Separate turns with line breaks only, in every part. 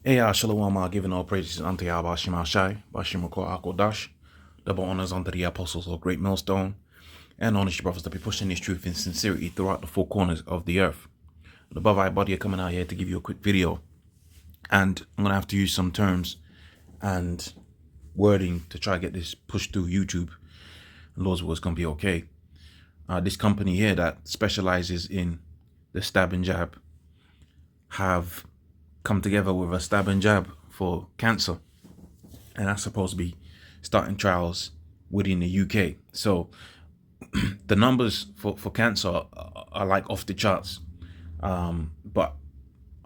Shalom, giving all praises unto Yahweh Shema Shai, Bashim Akodash, double honors unto the apostles of Great Millstone, and honors your brothers to be pushing this truth in sincerity throughout the four corners of the earth. The above I body are coming out here to give you a quick video, and I'm going to have to use some terms and wording to try to get this pushed through YouTube. And Lord's will, it's going to be okay. This company here that specializes in the stab and jab have come together with a stab and jab for cancer, and that's supposed to be starting trials within the UK. So the numbers for cancer are like off the charts, but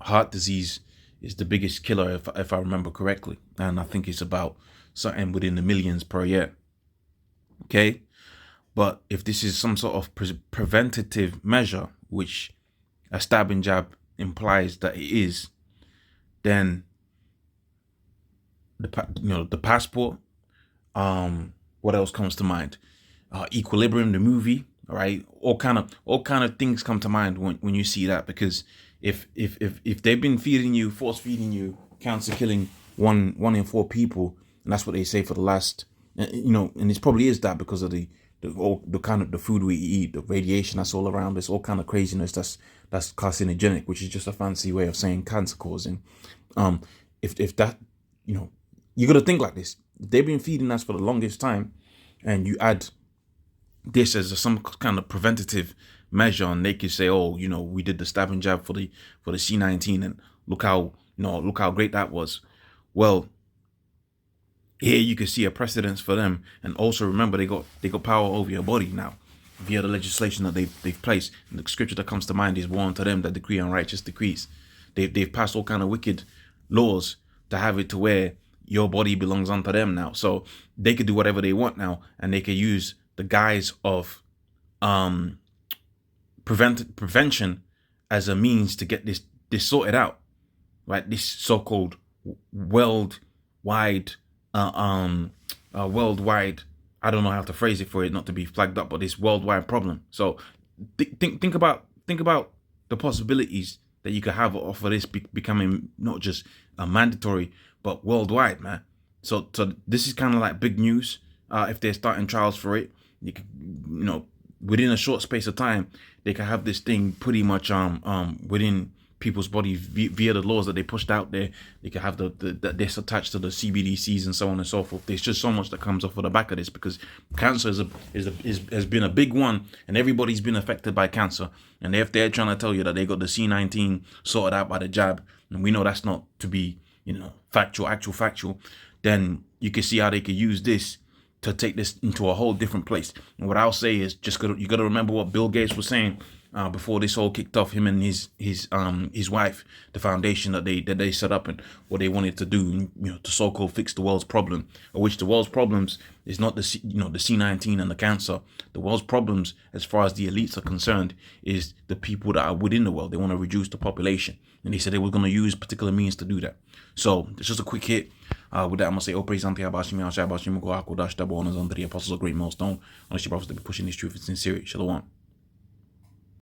heart disease is the biggest killer if I remember correctly, and I think it's about something within the millions per year. Okay, but if this is some sort of preventative measure, which a stab and jab implies that it is, then the passport. What else comes to mind? Equilibrium, the movie. All right, all kind of things come to mind when you see that, because if they've been force feeding you cancer, killing one in four people, and that's what they say for the last, and it probably is that because of the kind of the food we eat, the radiation that's all around us, all kind of craziness that's carcinogenic, which is just a fancy way of saying cancer causing. If that, you got to think like this. They've been feeding us for the longest time, and you add this as some kind of preventative measure, and they could say, oh, we did the stab and jab for the C19, and look how great that was. Well, here you can see a precedence for them, and also remember they got power over your body now via the legislation that they've placed. And the scripture that comes to mind is, "Woe unto them that decree unrighteous decrees." They've passed all kind of wicked laws to have it to where your body belongs unto them now, so they could do whatever they want now, and they could use the guise of prevention as a means to get this sorted out, right? This so-called worldwide worldwide, I don't know how to phrase it for it not to be flagged up, but this worldwide problem. So think about the possibilities that you could have off of this becoming not just mandatory but worldwide, man. So this is kind of like big news. If they're starting trials for it, you could, within a short space of time, they can have this thing pretty much within people's bodies via the laws that they pushed out there. They can have that this attached to the CBDCs and so on and so forth. There's just so much that comes off of the back of this, because cancer has been a big one, and everybody's been affected by cancer. And if they're trying to tell you that they got the C19 sorted out by the jab, and we know that's not to be factual, then you can see how they could use this to take this into a whole different place. And what I'll say is, you got to remember what Bill Gates was saying before this all kicked off. Him and his wife, the foundation that they set up, and what they wanted to do, to so-called fix the world's problem, of which the world's problems is not the C19 and the cancer. The world's problems, as far as the elites are concerned, is the people that are within the world. They want to reduce the population, and they said they were going to use particular means to do that. So it's just a quick hit. With that, I'm going to say, oh, praise unto Yahweh Shema Shai, Bashim Akodash, double honors unto the apostles of Great Millstone. Unless your brothers to be pushing this truth in sincerity. Shalom.